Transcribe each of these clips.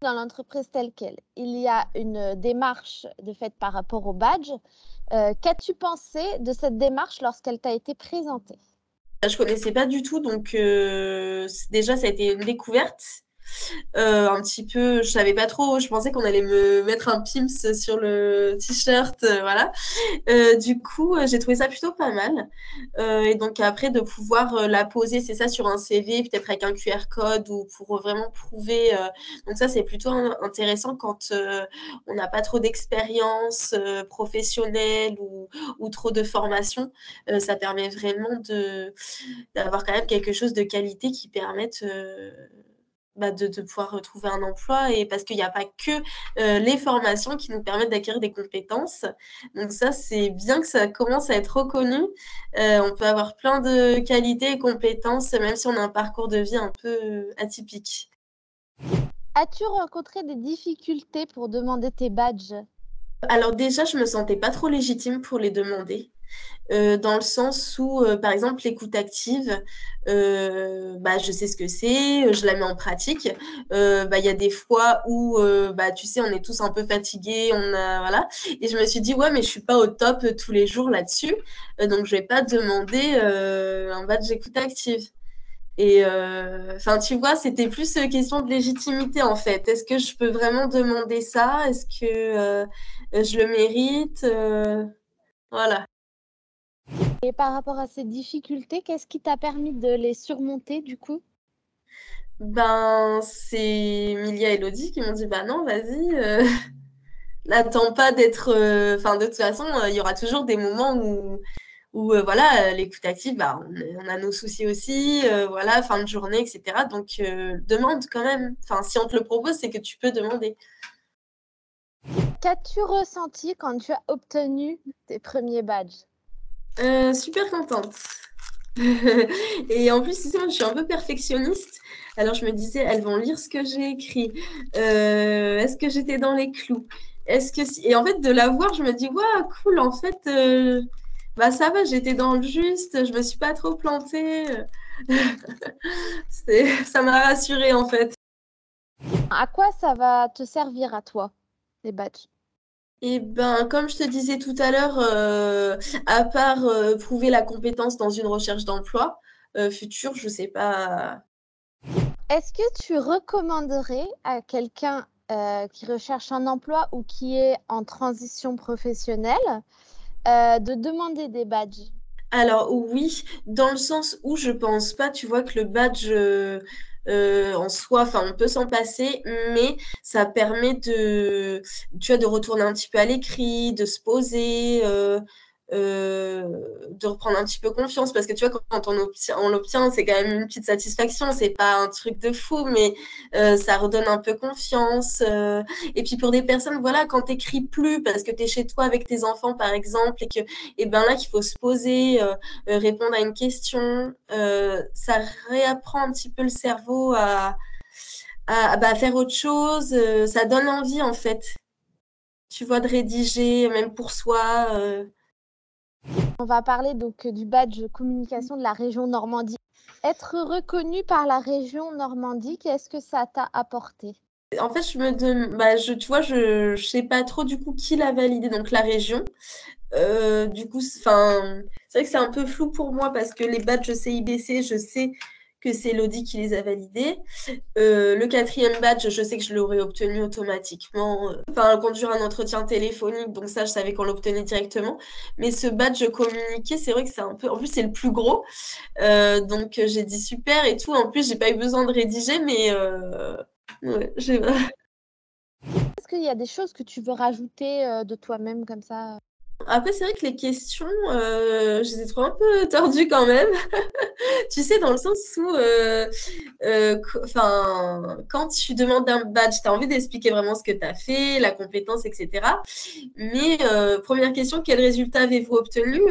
dans l'entreprise telle quelle, il y a une démarche de fait par rapport au badge. Qu'as-tu pensé de cette démarche lorsqu'elle t'a été présentée? Je connaissais pas du tout, donc déjà, ça a été une découverte. Un petit peu, je savais pas trop, je pensais qu'on allait me mettre un Pims sur le t-shirt, voilà. Du coup, j'ai trouvé ça plutôt pas mal. Et donc après, de pouvoir la poser, c'est ça, sur un CV, peut-être avec un QR code ou pour vraiment prouver. Donc ça, c'est plutôt intéressant quand on n'a pas trop d'expérience professionnelle ou trop de formation. Ça permet vraiment d'avoir quand même quelque chose de qualité qui permette de pouvoir retrouver un emploi et parce qu'il n'y a pas que les formations qui nous permettent d'acquérir des compétences. Donc ça, c'est bien que ça commence à être reconnu. On peut avoir plein de qualités et compétences, même si on a un parcours de vie un peu atypique. As-tu rencontré des difficultés pour demander tes badges? Alors déjà, je me sentais pas trop légitime pour les demander. Dans le sens où, par exemple, l'écoute active, je sais ce que c'est, je la mets en pratique. Il y a des fois où, tu sais, on est tous un peu fatigués, voilà. Et je me suis dit, ouais, mais je suis pas au top tous les jours là-dessus, donc je vais pas demander un badge écoute active. Et enfin, tu vois, c'était plus question de légitimité en fait. Est-ce que je peux vraiment demander ça? Est-ce que je le mérite? Voilà. Et par rapport à ces difficultés, qu'est-ce qui t'a permis de les surmonter du coup? Ben, c'est Emilia et Elodie qui m'ont dit, bah non, vas-y, n'attends pas d'être. Enfin, de toute façon, il y aura toujours des moments où voilà, l'écoute active, bah, on a nos soucis aussi, voilà, fin de journée, etc. Donc, demande quand même. Enfin, si on te le propose, c'est que tu peux demander. Qu'as-tu ressenti quand tu as obtenu tes premiers badges? Super contente. Et en plus, tu sais, moi, je suis un peu perfectionniste. Alors, je me disais, elles vont lire ce que j'ai écrit. Est-ce que j'étais dans les clous? Et en fait, de la voir, je me dis, waouh, cool, en fait, ça va, j'étais dans le juste, je me suis pas trop plantée. Ça m'a rassurée, en fait. À quoi ça va te servir à toi, les badges? Et ben, comme je te disais tout à l'heure, à part prouver la compétence dans une recherche d'emploi future, je sais pas. Est-ce que tu recommanderais à quelqu'un qui recherche un emploi ou qui est en transition professionnelle de demander des badges? Alors oui, dans le sens où je pense pas, tu vois, que le badge en soi, enfin, on peut s'en passer, mais ça permet tu vois, de retourner un petit peu à l'écrit, de se poser, de reprendre un petit peu confiance, parce que tu vois, quand on l'obtient, c'est quand même une petite satisfaction, c'est pas un truc de fou, mais ça redonne un peu confiance. Et puis pour des personnes, voilà, quand t'écris plus parce que t'es chez toi avec tes enfants, par exemple, et ben là qu'il faut se poser, répondre à une question, ça réapprend un petit peu le cerveau à faire autre chose, ça donne envie en fait, tu vois, de rédiger, même pour soi. On va parler donc du badge communication de la région Normandie. Être reconnu par la région Normandie, qu'est-ce que ça t'a apporté? En fait, tu vois, je sais pas trop du coup qui l'a validé, donc la région. Du coup, enfin, c'est vrai que c'est un peu flou pour moi parce que les badges CIBC, je sais que c'est Lodi qui les a validés. Le quatrième badge, je sais que je l'aurais obtenu automatiquement. Enfin, conduire un entretien téléphonique, donc ça, je savais qu'on l'obtenait directement. Mais ce badge communiqué, c'est vrai que c'est un peu. En plus, c'est le plus gros. Donc, j'ai dit super et tout. En plus, j'ai pas eu besoin de rédiger, mais ouais, j'ai. Est-ce qu'il y a des choses que tu veux rajouter de toi-même comme ça? Après, c'est vrai que les questions, je les ai trouvées un peu tordues quand même. Tu sais, dans le sens où, quand tu demandes un badge, tu as envie d'expliquer vraiment ce que tu as fait, la compétence, etc. Mais première question, quel résultat avez-vous obtenu?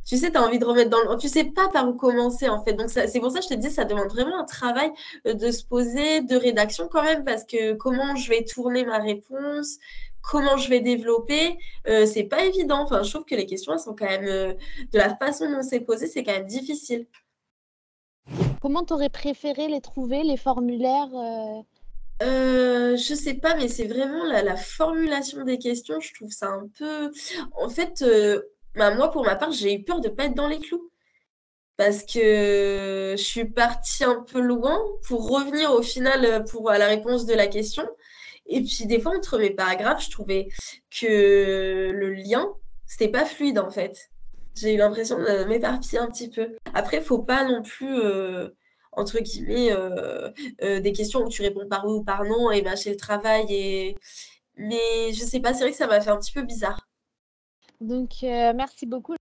Tu sais, tu as envie de remettre dans le. Tu sais pas par où commencer, en fait. Donc, c'est pour ça que je te dis, ça demande vraiment un travail de se poser, de rédaction quand même, parce que comment je vais tourner ma réponse, comment je vais développer, c'est pas évident. Enfin, je trouve que les questions, elles sont quand même, de la façon dont c'est posé, c'est quand même difficile. Comment tu aurais préféré les trouver, les formulaires? Je sais pas, mais c'est vraiment la formulation des questions, je trouve ça un peu. En fait, moi, pour ma part, j'ai eu peur de pas être dans les clous. Parce que je suis partie un peu loin pour revenir au final pour la réponse de la question. Et puis, des fois, entre mes paragraphes, je trouvais que le lien, c'était pas fluide en fait. J'ai eu l'impression de m'éparpiller un petit peu. Après, faut pas non plus, entre guillemets, des questions où tu réponds par oui ou par non et mâcher le travail. Mais je sais pas, c'est vrai que ça m'a fait un petit peu bizarre. Donc, merci beaucoup.